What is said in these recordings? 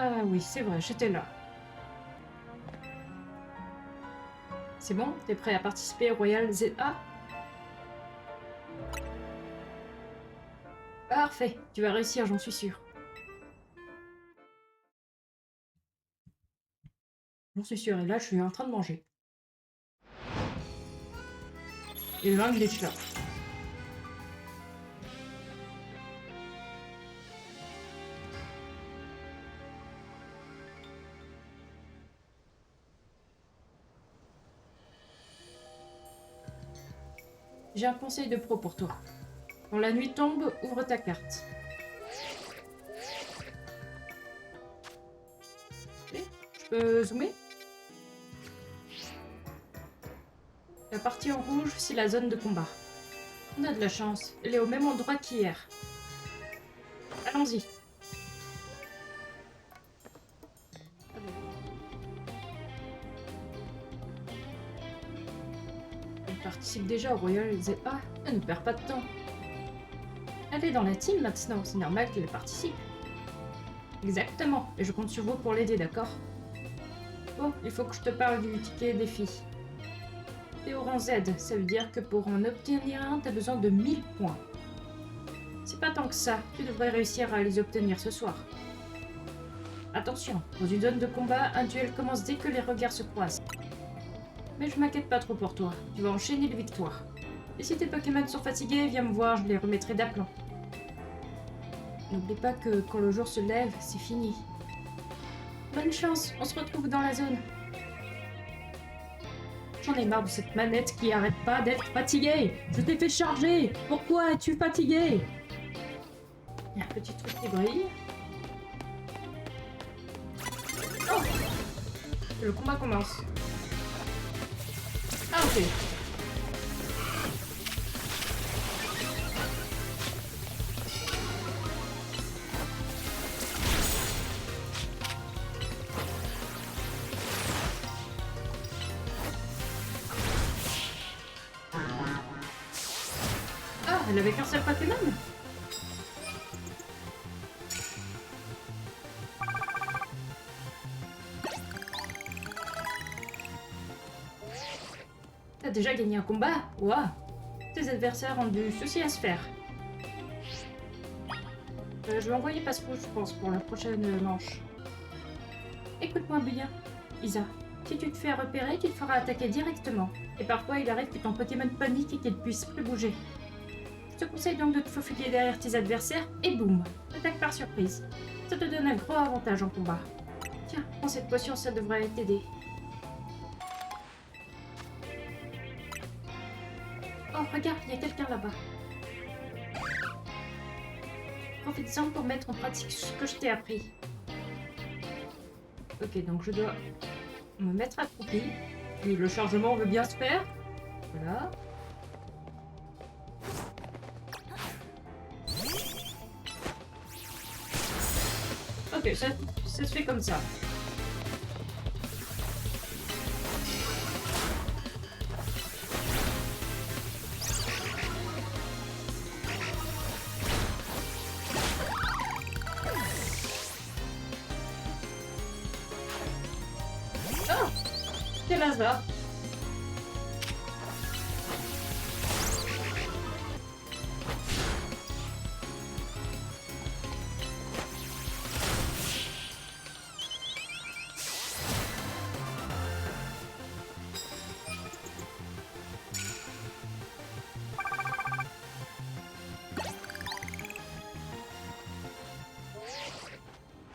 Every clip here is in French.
Ah oui, c'est vrai, j'étais là. C'est bon? T'es prêt à participer au Royal ZA? Parfait, tu vas réussir, j'en suis sûr. J'en suis sûr, et là, je suis en train de manger. Et le glitch là. J'ai un conseil de pro pour toi. Quand la nuit tombe, ouvre ta carte. Ok, je peux zoomer? La partie en rouge, c'est la zone de combat. On a de la chance, elle est au même endroit qu'hier. Allons-y. Ah bon. Elle participe déjà au Royal ZA, elle ne perd pas de temps. Elle est dans la team maintenant, c'est normal qu'elle participe. Exactement, et je compte sur vous pour l'aider, d'accord? Bon, il faut que je te parle du ticket défi. T'es au rang Z, ça veut dire que pour en obtenir un, t'as besoin de 1000 points. C'est pas tant que ça, tu devrais réussir à les obtenir ce soir. Attention, dans une zone de combat, un duel commence dès que les regards se croisent. Mais je m'inquiète pas trop pour toi, tu vas enchaîner les victoires. Et si tes Pokémon sont fatigués, viens me voir, je les remettrai d'aplomb. N'oublie pas que quand le jour se lève, c'est fini. Bonne chance, on se retrouve dans la zone. J'en ai marre de cette manette qui arrête pas d'être fatiguée. Je t'ai fait charger. Pourquoi es-tu fatigué? Il y a un petit truc qui brille. Oh! Le combat commence. Ah ok. Ah, elle avait qu'un seul Pokémon? T'as déjà gagné un combat? Waouh! Tes adversaires ont du souci à se faire. Je vais envoyer Passe-Rouge, je pense, pour la prochaine manche. Écoute-moi bien, Isa. Si tu te fais repérer, tu te feras attaquer directement. Et parfois, il arrive que ton Pokémon panique et qu'il ne puisse plus bouger. Je te conseille donc de te faufiler derrière tes adversaires et boum, attaque par surprise. Ça te donne un gros avantage en combat. Tiens, prends cette potion, ça devrait t'aider. Oh, regarde, il y a quelqu'un là-bas. Profite-en pour mettre en pratique ce que je t'ai appris. Ok, donc je dois me mettre accroupi. Et le chargement veut bien se faire. Voilà. Ok, ça se fait comme ça. Oh! Quel hasard!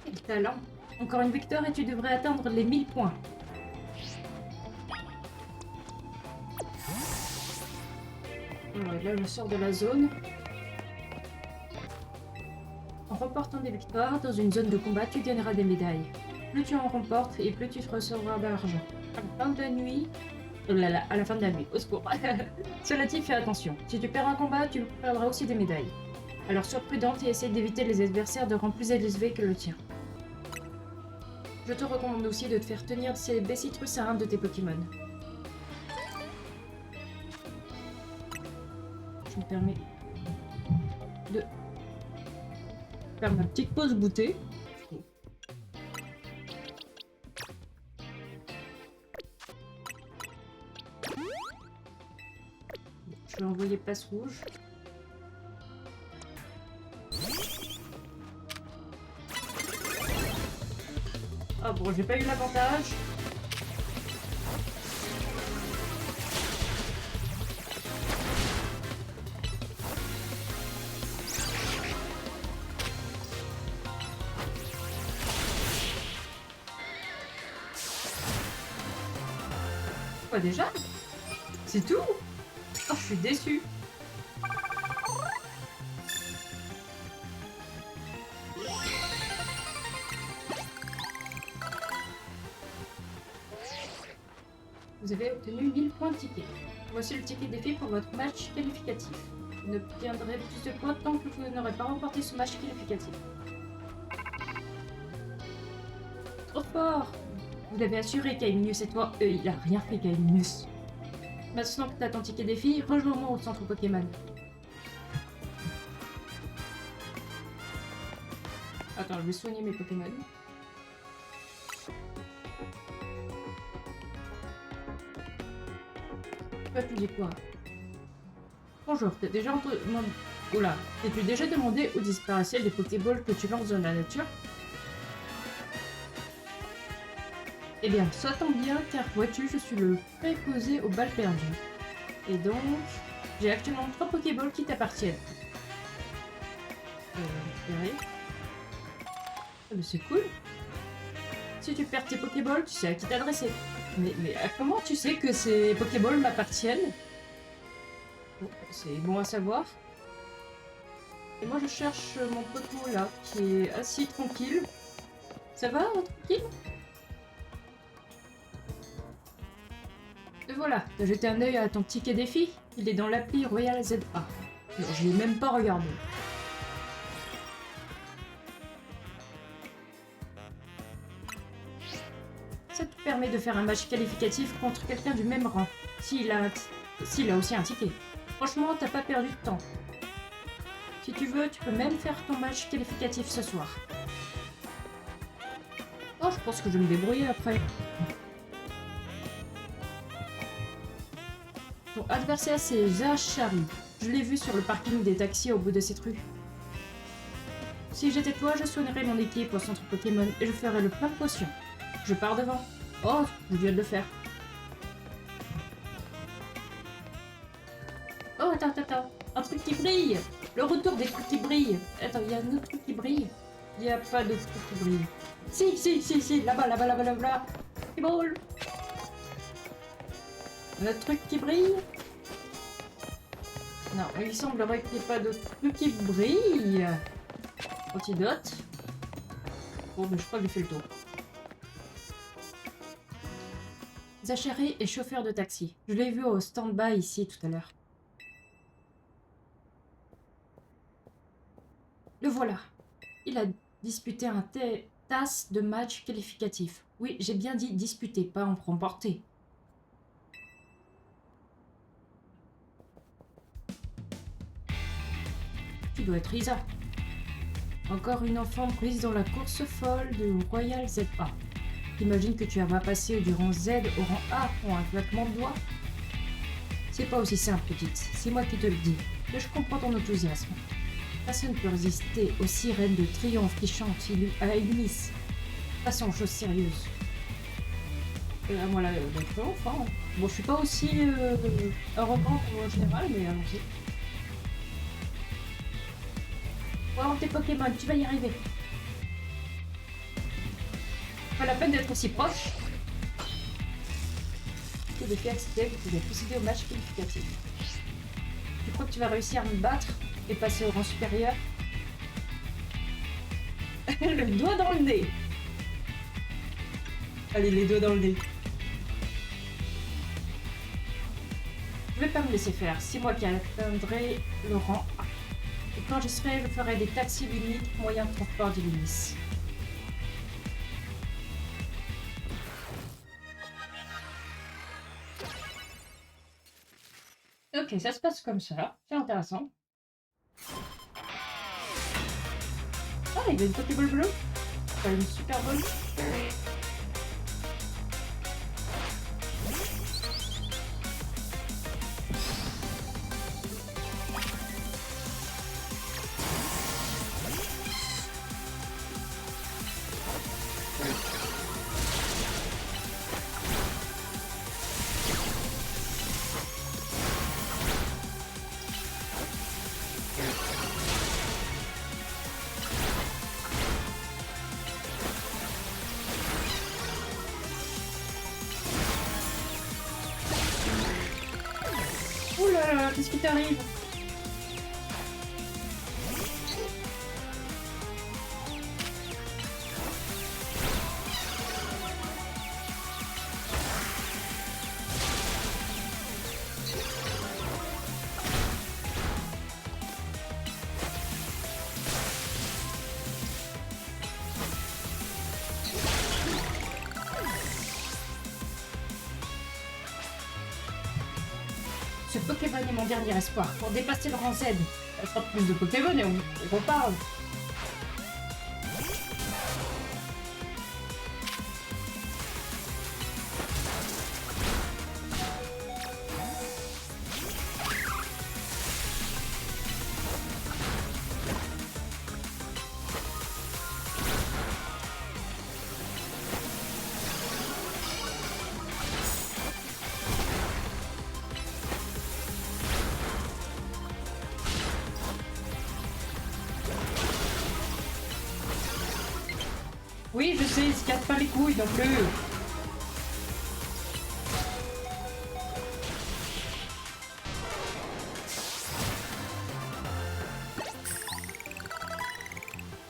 Quel talent! Encore une victoire et tu devrais atteindre les 1000 points. Ouais, là, je sors de la zone. En remportant des victoires dans une zone de combat, tu gagneras des médailles. Plus tu en remportes et plus tu recevras d'argent. À la fin de la nuit... Oh là là, à la fin de la nuit, au secours. Cela dit, fais attention. Si tu perds un combat, tu perdras aussi des médailles. Alors sois prudente et essaie d'éviter les adversaires de rang plus élevé que le tien. Je te recommande aussi de te faire tenir ces baies citrus à un de tes Pokémon. Je me permets de faire ma petite pause goûter. peux envoyer passe rouge. Ah bon, j'ai pas eu l'avantage. Quoi déjà? C'est tout? Oh, je suis déçue. Vous avez obtenu 1000 points de ticket. Voici le ticket défi pour votre match qualificatif. Vous n'obtiendrez plus de points tant que vous n'aurez pas remporté ce match qualificatif. Trop fort! Vous avez assuré qu'Aiminius et toi, il a rien fait qu'Aiminius. Maintenant que t'as ton ticket défi, rejoins-moi au centre Pokémon. Attends, je vais soigner mes Pokémon. Tu dis quoi? Bonjour, t'as déjà Oula, t'as-tu déjà demandé où disparaissaient les Pokéballs que tu lances dans la nature? Eh bien, ça tombe bien, car vois-tu, je suis le préposé aux balles perdues. Et donc, j'ai actuellement 3 Pokéballs qui t'appartiennent. Récupérer. Ah, mais c'est cool. Si tu perds tes Pokéballs, tu sais à qui t'adresser. Mais comment tu sais que ces Pokéballs m'appartiennent? Bon, c'est bon à savoir. Et moi je cherche mon poteau là, qui est assis tranquille. Ça va, tranquille? Et voilà, t'as jeté un œil à ton ticket défi? Il est dans l'appli Royal ZA. Non, je l'ai même pas regardé. Ça te permet de faire un match qualificatif contre quelqu'un du même rang, s'il a aussi un ticket. Franchement, t'as pas perdu de temps. Si tu veux, tu peux même faire ton match qualificatif ce soir. Oh, je pense que je vais me débrouiller après. Ton adversaire, c'est Zachary. Je l'ai vu sur le parking des taxis au bout de cette rue. Si j'étais toi, je soignerais mon équipe au centre Pokémon et je ferais le plein de potions. Je pars devant. Oh, je viens de le faire. Oh, attends. Un truc qui brille. Le retour des trucs qui brillent. Attends, il y a un autre truc qui brille. Il n'y a pas de truc qui brille. Si. Là-bas. Pokéball. Le truc qui brille. Non, il semblerait qu'il n'y ait pas de truc qui brille. Antidote. Bon, mais je crois que j'ai fait le tour. Zachary est chauffeur de taxi. Je l'ai vu au stand-by ici tout à l'heure. Le voilà. Il a disputé un tasse de match qualificatif. Oui, j'ai bien dit disputer, pas en remporter. Tu dois être Isa. Encore une enfant prise dans la course folle de Royal ZA. T'imagines que tu vas passer du rang Z au rang A en un claquement de doigts? C'est pas aussi simple, petite. C'est moi qui te le dis. Mais je comprends ton enthousiasme. Personne ne peut résister aux sirènes de triomphe qui chantent à Illumis. Passons aux choses sérieuses. Moi, la triomphe, hein. Bon, je suis pas aussi arrogante en général, mais allons-y. Wow, tes Pokémon, tu vas y arriver. Pas la peine d'être aussi proche. Que de faire accepter que vous avez procédé au match qualificatif. Tu crois que tu vas réussir à me battre et passer au rang supérieur? Le doigt dans le nez. Allez, les doigts dans le nez. Je vais pas me laisser faire. C'est moi qui atteindrai le rang A. Et quand j'y serai, je ferai des taxis limites, moyens de transport d'Illumis. Ok, ça se passe comme ça. C'est intéressant. Ah, il y a une Pokéball bleue. Enfin, une super bonne. qu'est-ce qui t'arrive? Ce Pokémon est mon dernier espoir pour dépasser le rang Z. Elle sera plus de Pokémon et on reparle. Oui, je sais, il se casse pas les couilles non plus.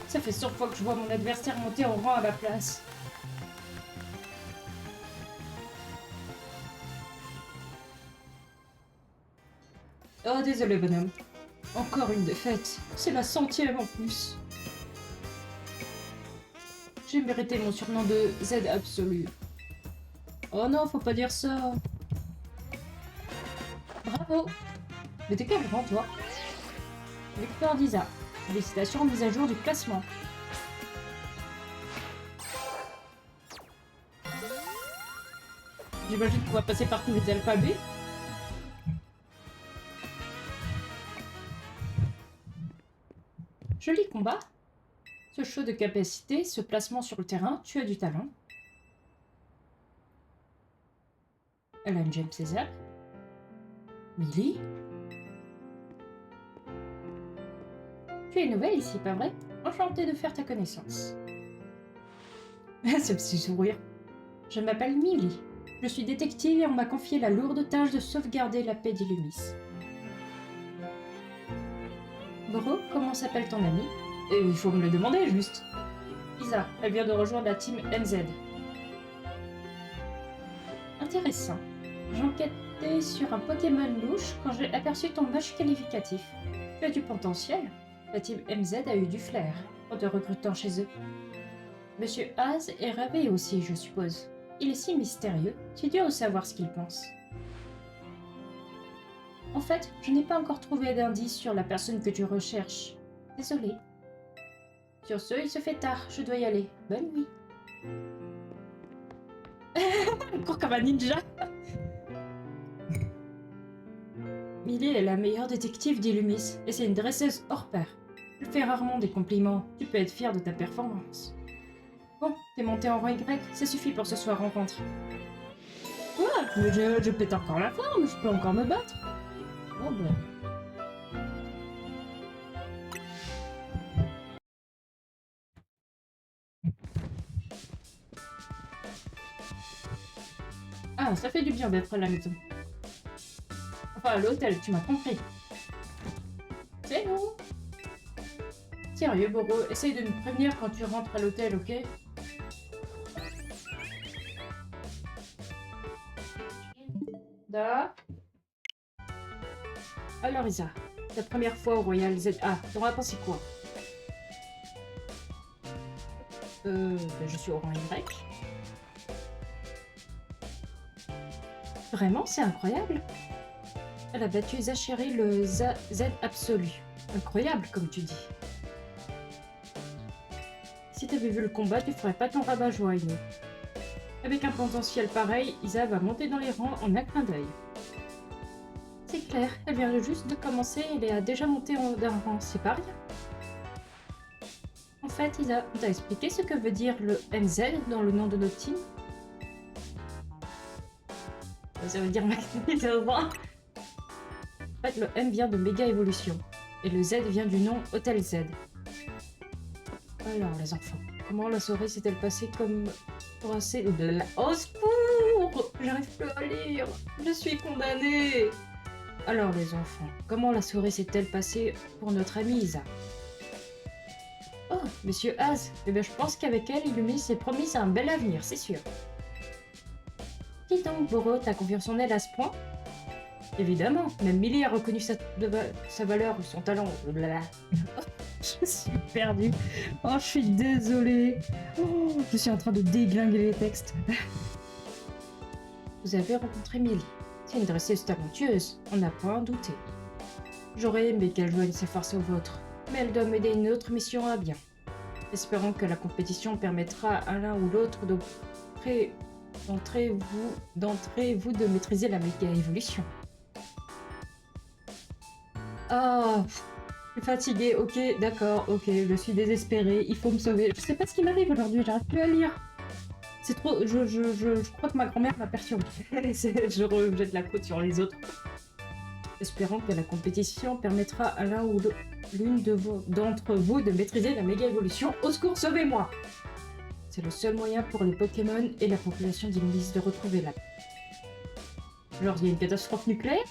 Ça fait 100 fois que je vois mon adversaire monter en rang à ma place. Oh, désolé, bonhomme. Encore une défaite. C'est la 100e en plus. J'ai mérité mon surnom de Z absolu. Oh non, faut pas dire ça. Bravo. Mais t'es quel rang, toi? Victor d'Isa. Félicitations, mise à jour du classement. J'imagine qu'on va passer par tous les alphabets. Joli combat. Ce show de capacité, ce placement sur le terrain, tu as du talent. Elle a une gemme César. Millie? Tu es nouvelle ici, pas vrai? Enchantée de faire ta connaissance. Ce petit sourire. Je m'appelle Millie. Je suis détective et on m'a confié la lourde tâche de sauvegarder la paix d'Illumis. Boro, comment s'appelle ton ami? Il faut me le demander, juste. Isa, elle vient de rejoindre la team NZ. Intéressant. J'enquêtais sur un Pokémon louche quand j'ai aperçu ton match qualificatif. Tu as du potentiel. La team MZ a eu du flair en te recrutant chez eux. Monsieur Haz est ravi aussi, je suppose. Il est si mystérieux, tu dois savoir ce qu'il pense. En fait, je n'ai pas encore trouvé d'indice sur la personne que tu recherches. Désolée. Sur ce, il se fait tard, je dois y aller. Bonne nuit. Elle court comme un ninja. Millie est la meilleure détective d'Illumis, et c'est une dresseuse hors pair. Elle fait rarement des compliments, tu peux être fier de ta performance. Bon, t'es monté en rang Y, ça suffit pour ce soir rencontre. Quoi? Mais je pète encore la forme, je peux encore me battre. Oh ben... Ah, ça fait du bien d'être à la maison. Enfin, à l'hôtel, tu m'as compris. C'est nous. Sérieux, Boro, essaye de nous prévenir quand tu rentres à l'hôtel, ok? Da. Alors, Isa, ta première fois au Royal ZA, t'en as pensé quoi? Ben, je suis au rang Y. Vraiment, c'est incroyable. Elle a battu Zachary le Z absolu. Incroyable, comme tu dis. Si t'avais vu le combat, tu ferais pas ton rabat-joie, Ino. Avec un potentiel pareil, Isa va monter dans les rangs en un clin d'œil. C'est clair, elle vient juste de commencer et elle a déjà monté d'un rang, c'est pas rien. En fait, Isa, on t'a expliqué ce que veut dire le MZ dans le nom de notre team? Ça veut dire magnétisme. En fait, le M vient de Méga Évolution et le Z vient du nom Hôtel Z. Alors, les enfants, comment la soirée s'est-elle passée comme pour assez de la... Au secours! J'arrive plus à lire. Je suis condamnée. Alors les enfants, comment la soirée s'est-elle passée pour notre amie Isa? Oh, Monsieur Haz, eh bien je pense qu'avec elle, Illumi s'est promise un bel avenir, c'est sûr. Dis donc, Boro, t'as confiance en elle à ce point? Évidemment, même Millie a reconnu sa valeur ou son talent. Blablabla. Je suis perdue. Oh, je suis désolée. Oh, je suis en train de déglinguer les textes. Vous avez rencontré Millie. C'est une dresseuse talentueuse, on n'a point à en douter. J'aurais aimé qu'elle joigne ses forces aux vôtres, mais elle doit mener une autre mission à bien. Espérons que la compétition permettra à l'un ou l'autre d'entrée vous de maîtriser la méga évolution. Ah, je suis fatiguée, ok, d'accord, ok, je suis désespérée, il faut me sauver. Je sais pas ce qui m'arrive aujourd'hui, j'arrive plus à lire. C'est trop. Je crois que ma grand-mère m'a perturbée. Je rejette la faute sur les autres. Espérons que la compétition permettra à l'un ou l'une d'entre vous de maîtriser la méga évolution. Au secours, sauvez-moi! C'est le seul moyen pour les Pokémon et la population d'Illumis de retrouver la paix. Alors, il y a une catastrophe nucléaire?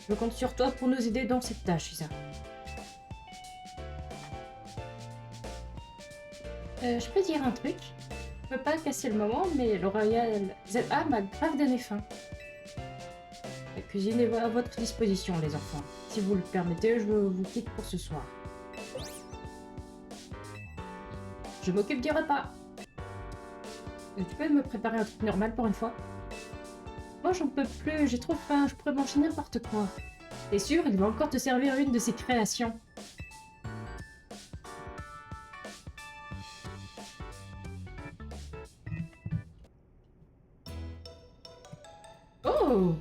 Je compte sur toi pour nous aider dans cette tâche, Isa. Je peux dire un truc? Je peux pas casser le moment, mais le Royal ZA m'a grave donné faim. La cuisine est à votre disposition, les enfants. Si vous le permettez, je vous quitte pour ce soir. Je m'occupe du repas. Tu peux me préparer un truc normal pour une fois? Moi, j'en peux plus, j'ai trop faim, je pourrais manger n'importe quoi. T'es sûr, il va encore te servir une de ses créations. Oh!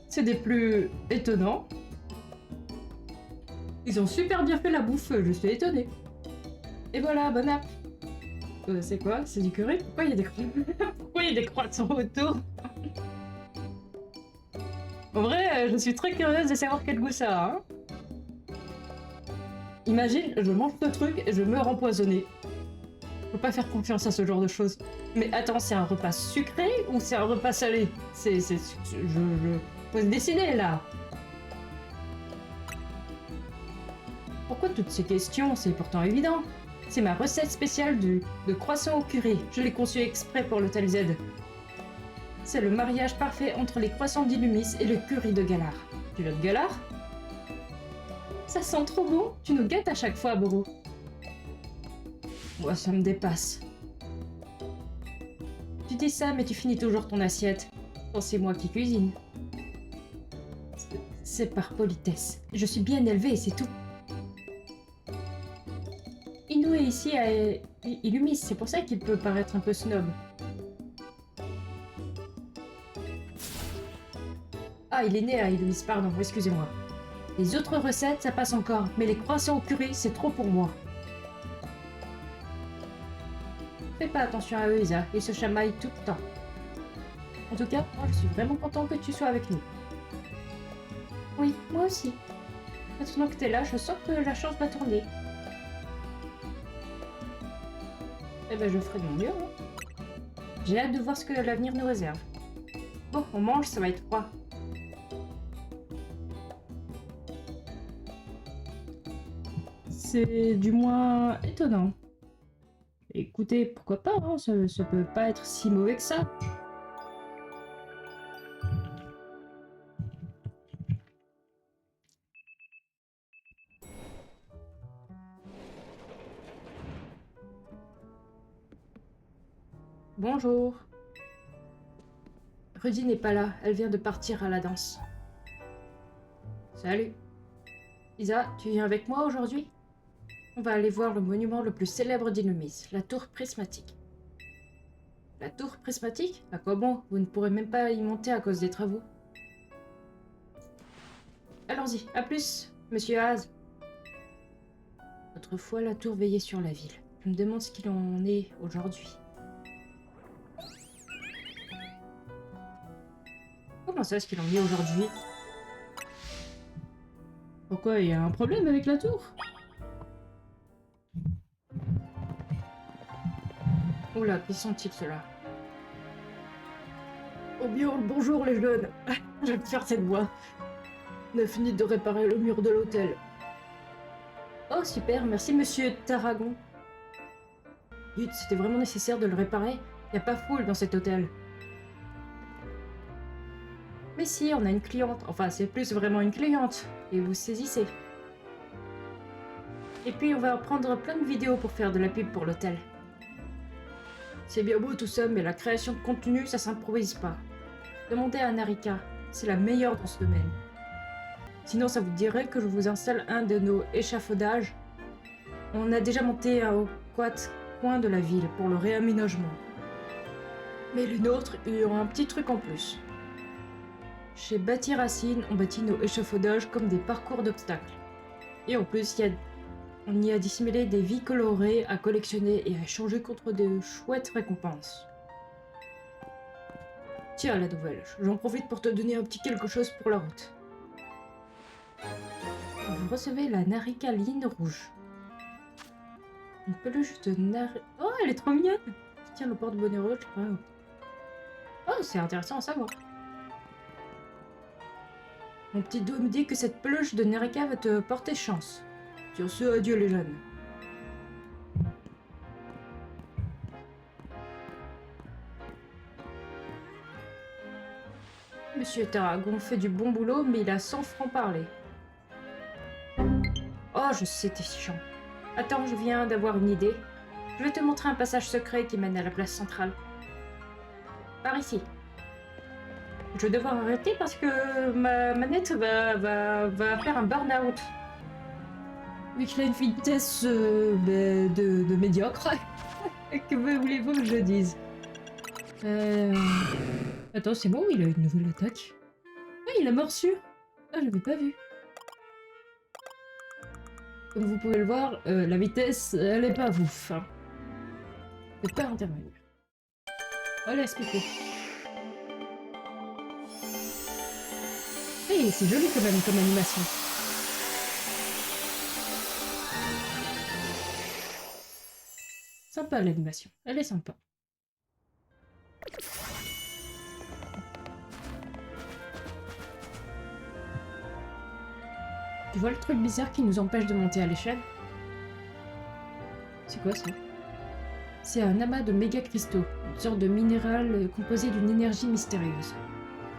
C'est des plus étonnants. Ils ont super bien fait la bouffe, je suis étonnée. Et voilà, bon app. C'est quoi? C'est du curry? Pourquoi il y a des pourquoi il y a des croissants autour? En vrai, je suis très curieuse de savoir quel goût ça a. Hein. Imagine, je mange ce truc et je meurs empoisonné. Je peux pas faire confiance à ce genre de choses. Mais attends, c'est un repas sucré ou c'est un repas salé? Faut se décider là. Pourquoi toutes ces questions? C'est pourtant évident. C'est ma recette spéciale de croissant au curry. Je l'ai conçue exprès pour l'Hôtel Z. C'est le mariage parfait entre les croissants d'Illumis et le curry de Galar. Tu l'as de Galar? Ça sent trop bon. Tu nous gâtes à chaque fois, Boro. Moi, ça me dépasse. Tu dis ça, mais tu finis toujours ton assiette. Bon, c'est moi qui cuisine. C'est par politesse. Je suis bien élevée, c'est tout. Inoue est ici à Illumis, c'est pour ça qu'il peut paraître un peu snob. Ah, il est né à Illumis, pardon, excusez-moi. Les autres recettes, ça passe encore, mais les croissants au curry, c'est trop pour moi. Fais pas attention à eux, Isa, ils se chamaillent tout le temps. En tout cas, moi je suis vraiment content que tu sois avec nous. Oui, moi aussi. Maintenant que t'es là, je sens que la chance va tourner. Eh ben je ferai de mon mieux. Hein. J'ai hâte de voir ce que l'avenir nous réserve. Bon, on mange, ça va être froid. C'est du moins étonnant. Écoutez, pourquoi pas, hein, ça peut pas être si mauvais que ça. Bonjour. Rudy n'est pas là, elle vient de partir à la danse. Salut. Isa, tu viens avec moi aujourd'hui? On va aller voir le monument le plus célèbre d'Illumis, la tour prismatique. La tour prismatique? À quoi bon? Vous ne pourrez même pas y monter à cause des travaux. Allons-y, à plus, monsieur Haz. Autrefois, la tour veillait sur la ville. Je me demande ce qu'il en est aujourd'hui. Comment ça, ce qu'il en est aujourd'hui? Pourquoi, il y a un problème avec la tour? Oula, qui sont-ils ceux-là? Oh bien, bonjour les jeunes. Je vais faire cette voix. On a fini de réparer le mur de l'hôtel. Oh super, merci monsieur Tarragon. Dites, c'était vraiment nécessaire de le réparer? Y a pas foule dans cet hôtel. Mais si, on a une cliente. Enfin, c'est plus vraiment une cliente. Et vous saisissez. Et puis, on va prendre plein de vidéos pour faire de la pub pour l'hôtel. C'est bien beau tout ça, mais la création de contenu, ça s'improvise pas. Demandez à Narika. C'est la meilleure dans ce domaine. Sinon, ça vous dirait que je vous installe un de nos échafaudages? On a déjà monté un au coin de la ville pour le réaménagement. Mais les nôtres, ils ont un petit truc en plus. Chez Bâti Racine, on bâtit nos échafaudages comme des parcours d'obstacles. Et en plus, on y a dissimulé des vies colorées à collectionner et à échanger contre de chouettes récompenses. Tiens, la nouvelle, j'en profite pour te donner un petit quelque chose pour la route. Vous recevez la Narika Ligne Rouge. Une peluche de Oh, elle est trop mignonne! Tiens, le porte-bonheur, je sais pas. Oh, c'est intéressant à savoir. Mon petit doigt me dit que cette peluche de Narika va te porter chance. Sur ce, adieu les jeunes. Monsieur Tarragon fait du bon boulot, mais il a 100 francs parler. Oh, je sais, t'es chiant. Attends, je viens d'avoir une idée. Je vais te montrer un passage secret qui mène à la place centrale. Par ici. Je vais devoir arrêter parce que ma manette va faire un burn-out. Vu qu'il a une vitesse de médiocre. Que voulez-vous que je dise? Attends, c'est bon, il a une nouvelle attaque. Ah, il a morsure. Ah, j'avais pas vu. Comme vous pouvez le voir, la vitesse, elle est pas ouf. Hein. Je peux pas intervenir. Oh, laisse piquer. Hey, c'est joli quand même comme animation. Sympa l'animation, elle est sympa. Tu vois le truc bizarre qui nous empêche de monter à l'échelle? C'est quoi ça? C'est un amas de méga cristaux, une sorte de minéral composé d'une énergie mystérieuse.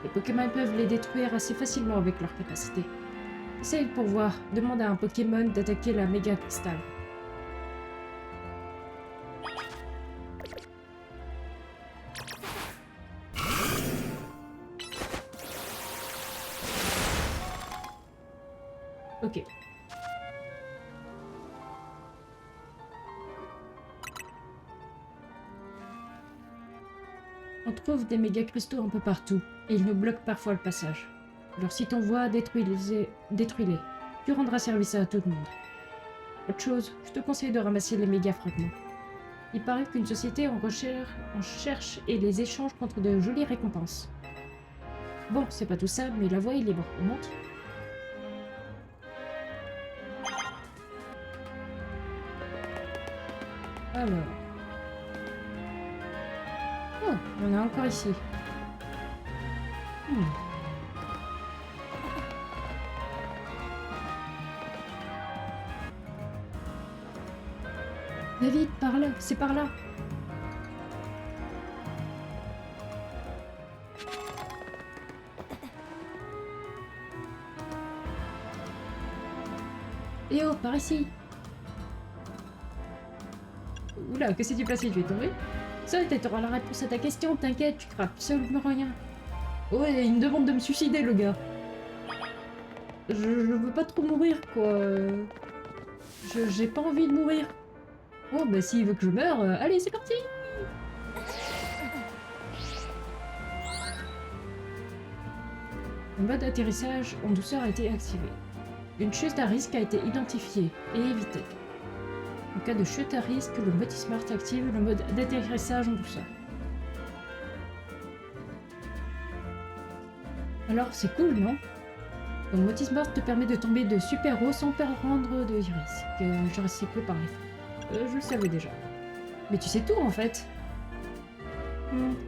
Les Pokémon peuvent les détruire assez facilement avec leur capacité. Essaye pour voir, demande à un Pokémon d'attaquer la méga cristal. Ok. On trouve des méga cristaux un peu partout, et ils nous bloquent parfois le passage. Alors si t'en vois, détruis-les. Tu rendras service à tout le monde. Autre chose, je te conseille de ramasser les méga fragments. Il paraît qu'une société en cherche et les échange contre de jolies récompenses. Bon, c'est pas tout ça, mais la voie est libre. On monte? Alors... Oh, il y en a encore ici. Mais vite, par là, c'est par là. Et oh, par ici. Oula, que s'est-il passé? Tu es tombé? Ça, t'auras la réponse à ta question, t'inquiète, tu crains absolument rien. Ouais, il me demande de me suicider, le gars. Je veux pas trop mourir, quoi. J'ai pas envie de mourir. Oh, bah s'il veut que je meure, allez, c'est parti! Le mode atterrissage en douceur a été activé. Une chute à risque a été identifiée et évitée. En cas de chute à risque, le Motismart active le mode d'atterrissage en douceur. Alors, c'est cool, non? Donc, Motismart te permet de tomber de super haut sans prendre de risque. Jurassic World par exemple. Je le savais déjà. Mais tu sais tout, en fait.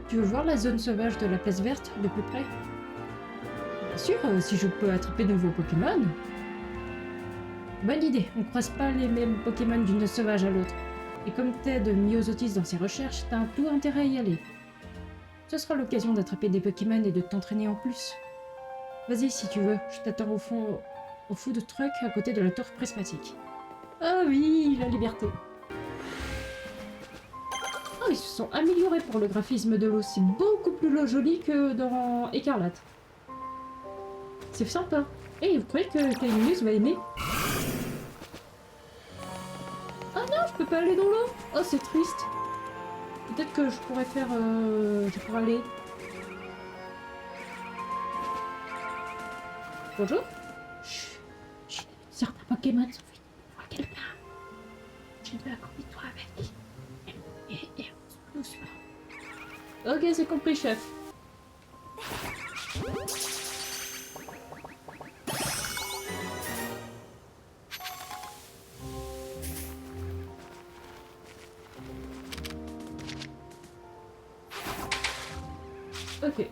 Tu veux voir la zone sauvage de la place verte de plus près? Bien sûr, si je peux attraper de nouveaux Pokémon. Bonne idée, on croise pas les mêmes Pokémon d'une zone sauvage à l'autre. Et comme t'aides Myosotis dans ses recherches, t'as tout intérêt à y aller. Ce sera l'occasion d'attraper des Pokémon et de t'entraîner en plus. Vas-y si tu veux, je t'attends au fond, au food truck à côté de la tour prismatique. Ah oui, la liberté. Oh, ils se sont améliorés pour le graphisme de l'eau, c'est beaucoup plus joli que dans Écarlate. C'est sympa. Et vous croyez que Kaiminus va aimer? Ah non, je peux pas aller dans l'eau. Oh, c'est triste. Peut-être que je pourrais faire... je pourrais aller... Bonjour. Chut. Chut. Certains Pokémon sont venus voir quelqu'un. Je dois accompagner-toi avec. Et doucement. Ok, c'est compris, chef. Ok.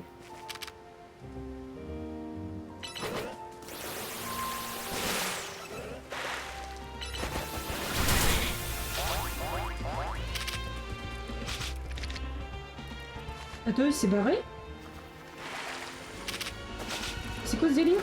Attends, il s'est barré? C'est quoi ce délire?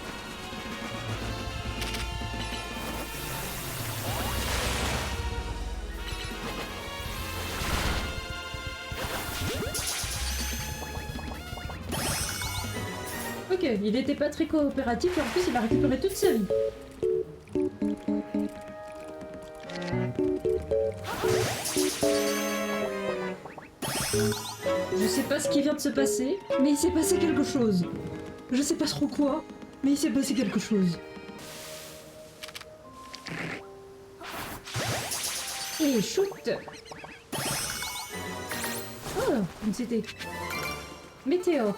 Ok, il était pas très coopératif et en plus il a récupéré toute sa vie. Je sais pas ce qui vient de se passer, mais il s'est passé quelque chose. Je sais pas trop quoi, mais il s'est passé quelque chose. Et shoot! Oh, une CT. Météore.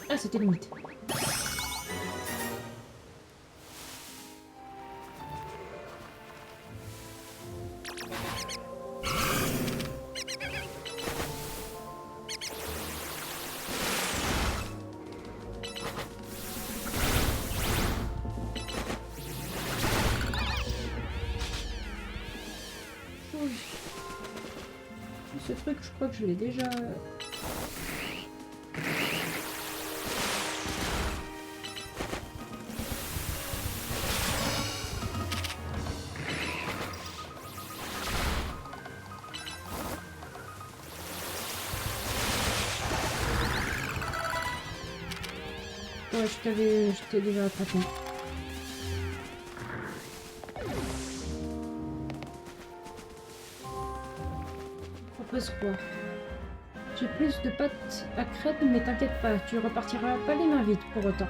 Ah, c'était limite. Ce truc, je crois que je l'ai déjà... Ouais, je t'ai déjà attrapé. Propose quoi? J'ai plus de pâtes à crêpes, mais t'inquiète pas, tu repartiras pas les mains vides pour autant.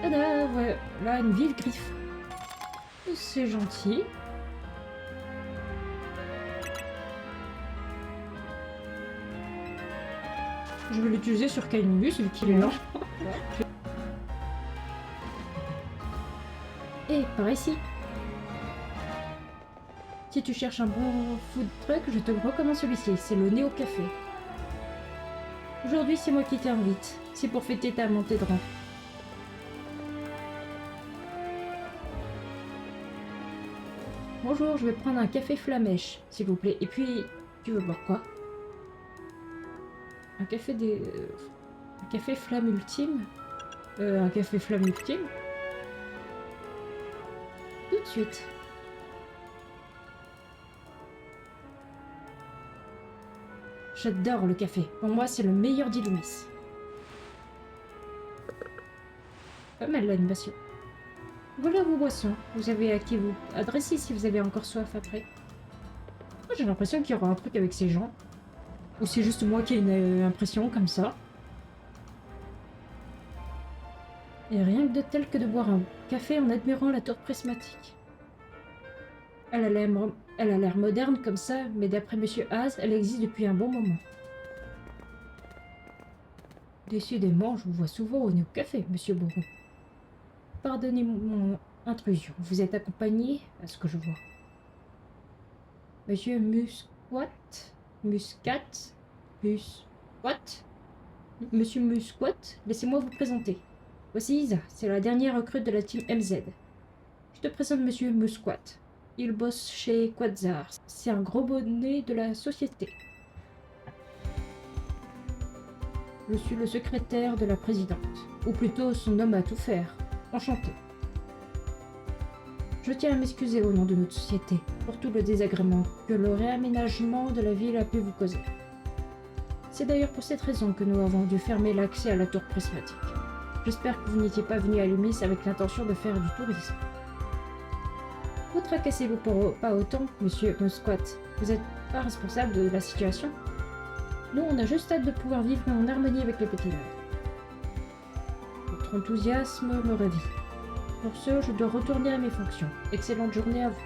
Tada, ouais, là, une vive griffe. C'est gentil. Je vais l'utiliser sur Kaiminus, vu qu'il est lent. Et par ici. Si tu cherches un bon food truck, je te recommande celui-ci. C'est le Néo Café. Aujourd'hui, c'est moi qui t'invite. C'est pour fêter ta montée de rang. Bonjour, je vais prendre un café flamèche, s'il vous plaît. Et puis, tu veux boire quoi? Un café des... un café flamme ultime? Un café flamme ultime? Tout de suite. J'adore le café. Pour moi, c'est le meilleur d'Illumis. Pas mal l'animation. Voilà vos boissons. Vous avez à qui vous adresser si vous avez encore soif après. Moi, j'ai l'impression qu'il y aura un truc avec ces gens. Ou c'est juste moi qui ai une impression comme ça. Et rien de tel que de boire un café en admirant la tour prismatique. Elle a l'air moderne comme ça, mais d'après Monsieur Haas, elle existe depuis un bon moment. Décidément, je vous vois souvent au nez au café, monsieur Bourreau. Pardonnez mon intrusion. Vous êtes accompagné, à ce que je vois. Monsieur Musquat? Muscat? Musquat? Monsieur Musquat, laissez-moi vous présenter. Voici Isa, c'est la dernière recrue de la team MZ. Je te présente Monsieur Musquat. Il bosse chez Quasar. C'est un gros bonnet de la société. Je suis le secrétaire de la présidente, ou plutôt son homme à tout faire. Enchanté. Je tiens à m'excuser au nom de notre société pour tout le désagrément que le réaménagement de la ville a pu vous causer. C'est d'ailleurs pour cette raison que nous avons dû fermer l'accès à la tour prismatique. J'espère que vous n'étiez pas venu à Lumis avec l'intention de faire du tourisme. Ne tracassez-vous pas autant, monsieur Musquat. Vous n'êtes pas responsable de la situation. Nous, on a juste hâte de pouvoir vivre en harmonie avec les petits lacs. Votre enthousiasme me ravit. Pour ce, je dois retourner à mes fonctions. Excellente journée à vous.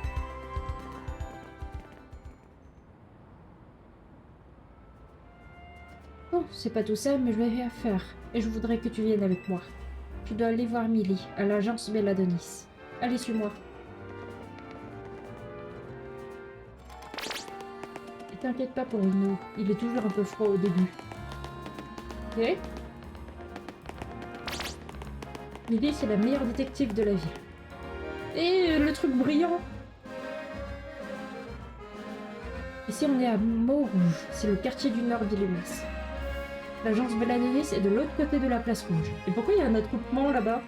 Bon, c'est pas tout ça, mais je vais rien faire. Et je voudrais que tu viennes avec moi. Je dois aller voir Millie, à l'agence Belladonis. Allez, suis-moi. Et t'inquiète pas pour Ino, il est toujours un peu froid au début. Ok. Millie, c'est la meilleure détective de la ville. Et le truc brillant. Ici, on est à Montrouge. C'est le quartier du nord d'Illumis. L'agence Belladonis est de l'autre côté de la place rouge. Et pourquoi il y a un attroupement là-bas?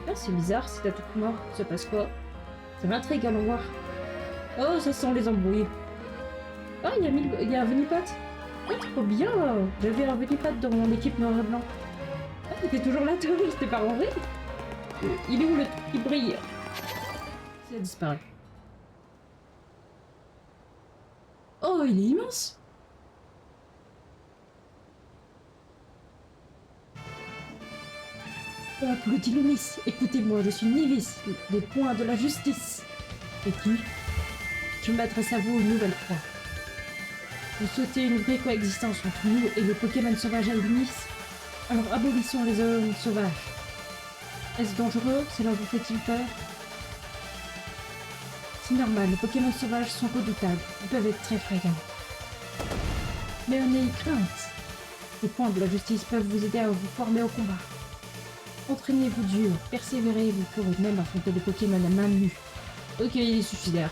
Ah, c'est bizarre, cet attroupement. Ça passe quoi? Ça m'intrigue, allons voir. Oh, ça sent les embrouilles. Ah, il y a un Venipat. Oh, trop bien. J'avais un Venipat dans mon équipe noir et blanc. Ah, il était toujours là, toi. Je t'ai pas rangé. Il est où le truc qui brille? Ça a disparu. Oh, il est immense. Peuple d'Illumis, écoutez-moi, je suis Nivis, des points de la justice. Et qui? Je m'adresse à vous une nouvelle fois. Vous souhaitez une vraie coexistence entre nous et les Pokémon sauvages à Illumis? Alors abolissons les zones sauvages. Est-ce dangereux? Cela vous fait-il peur? C'est normal, les Pokémon sauvages sont redoutables. Ils peuvent être très frayants. Mais n'ayez crainte. Les points de la justice peuvent vous aider à vous former au combat. Entraînez-vous dur, persévérez, vous pourrez même affronter des Pokémon à main nue. Ok, il est suicidaire.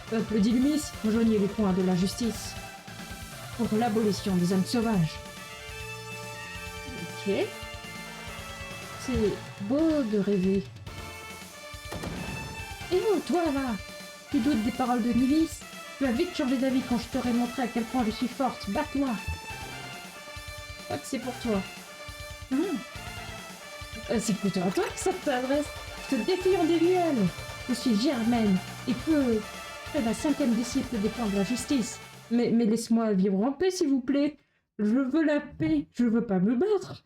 Peuple d'Illumis, rejoignez les points de la justice. Pour l'abolition des âmes sauvages. Ok. C'est beau de rêver. Et oh, toi là, tu doutes des paroles de Nivis? Tu vas vite changer d'avis quand je t'aurai montré à quel point je suis forte. Bats-toi. Je crois que c'est pour toi. C'est plutôt à toi que ça t'adresse. Je te défie en duel. Je suis Germaine et peu la 5e disciple des points de la justice. Mais laisse-moi vivre en paix, s'il vous plaît. Je veux la paix. Je veux pas me battre.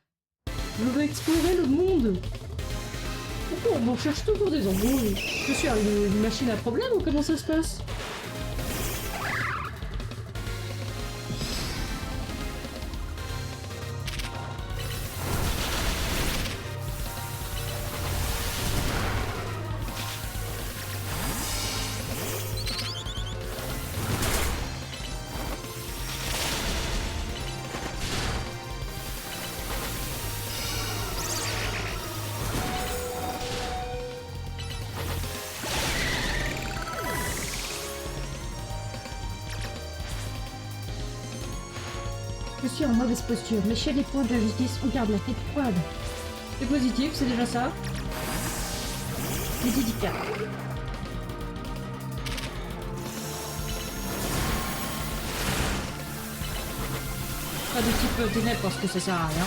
Je veux explorer le monde. Pourquoi on cherche toujours des embrouilles? Je suis une machine à problème ou comment ça se passe? Je suis en mauvaise posture, mais chez les points de la justice, on garde la tête froide. C'est positif, c'est déjà ça. Les dédicats. Pas de type ténèbres parce que ça sert à rien.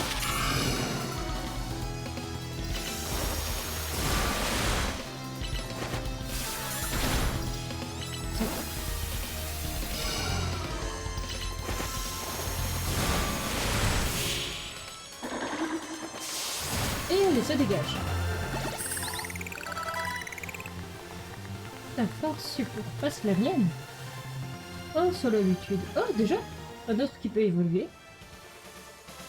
Ça dégage. Ta force surpasse la mienne. Oh, solitude. Oh, déjà un autre qui peut évoluer.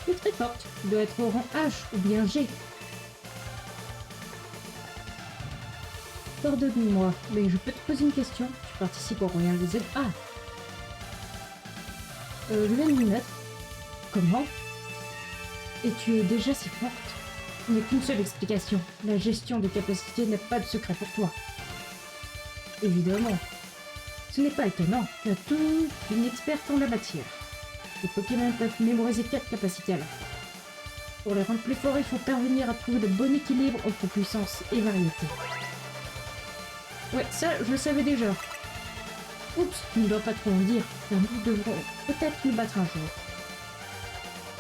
Tu es très forte. Tu dois être au rang H ou bien G. Pardonne-moi, mais je peux te poser une question. Tu participes au Royal ZA. Je vais m'y mettre. Comment? Et tu es déjà si forte. Il n'y a qu'une seule explication. La gestion des capacités n'a pas de secret pour toi. Évidemment. Ce n'est pas étonnant. Tu as toute une experte en la matière. Les Pokémon peuvent mémoriser 4 capacités à la fois. Pour les rendre plus forts, il faut parvenir à trouver le bon équilibre entre puissance et variété. Ouais, ça, je le savais déjà. Oups, tu ne dois pas trop en dire, car nous devrons peut-être nous battre un jour.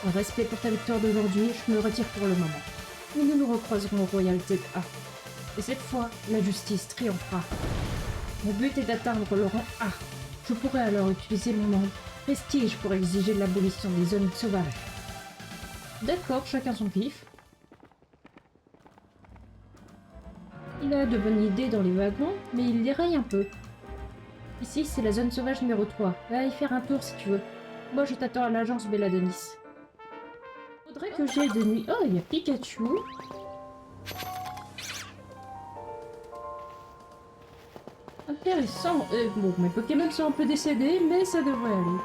En respect pour ta victoire d'aujourd'hui, je me retire pour le moment. Mais nous nous recroiserons au Royal ZA. Et cette fois, la justice triomphera. Mon but est d'atteindre le rang A. Je pourrai alors utiliser mon prestige pour exiger l'abolition des zones sauvages. D'accord, chacun son kiff. Il a de bonnes idées dans les wagons, mais il déraille un peu. Ici, c'est la zone sauvage numéro 3. Va y faire un tour si tu veux. Moi, je t'attends à l'agence Belladonis. Faudrait que j'aille de nuit. Oh, il y a Pikachu. Intéressant. Bon, mes Pokémon sont un peu décédés, mais ça devrait aller.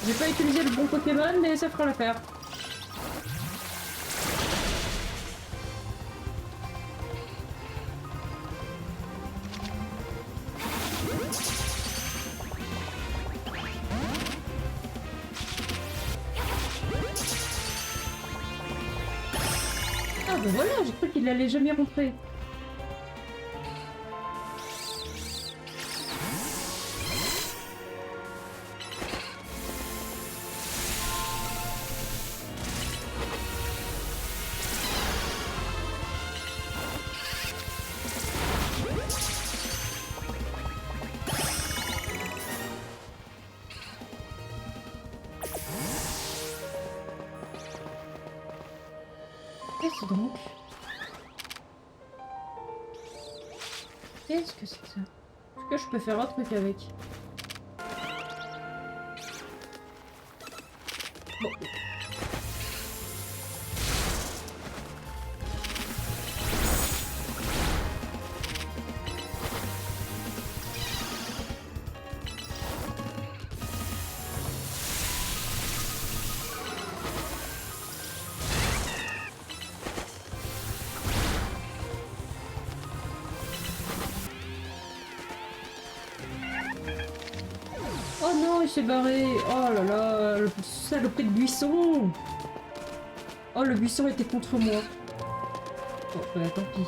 J'ai pas utilisé le bon Pokémon, mais ça fera l'affaire. Ah ben voilà, j'ai cru qu'il allait jamais rentrer. Qu'est-ce donc? Qu'est-ce que c'est que ça? Est-ce que je peux faire un truc avec? Bon. Oh non, il s'est barré. Oh là là, le saloperie de buisson. Oh, le buisson était contre moi. Bon, bah tant pis.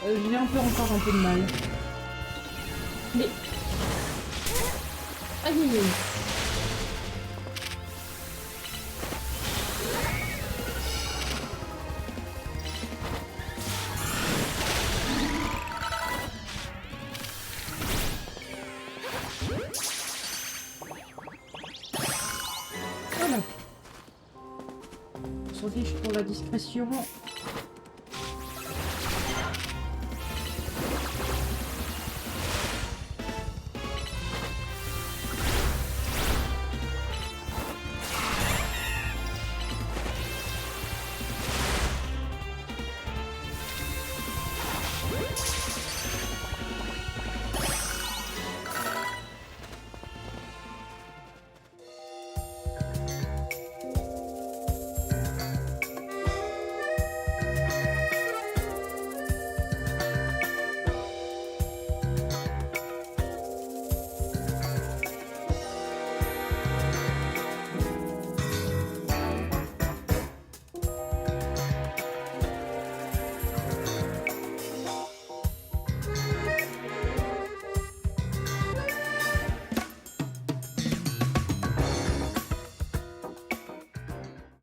J'ai encore un peu de mal. Mais... Aïe aïe aïe. Voilà. On s'en fiche pour la discrétion.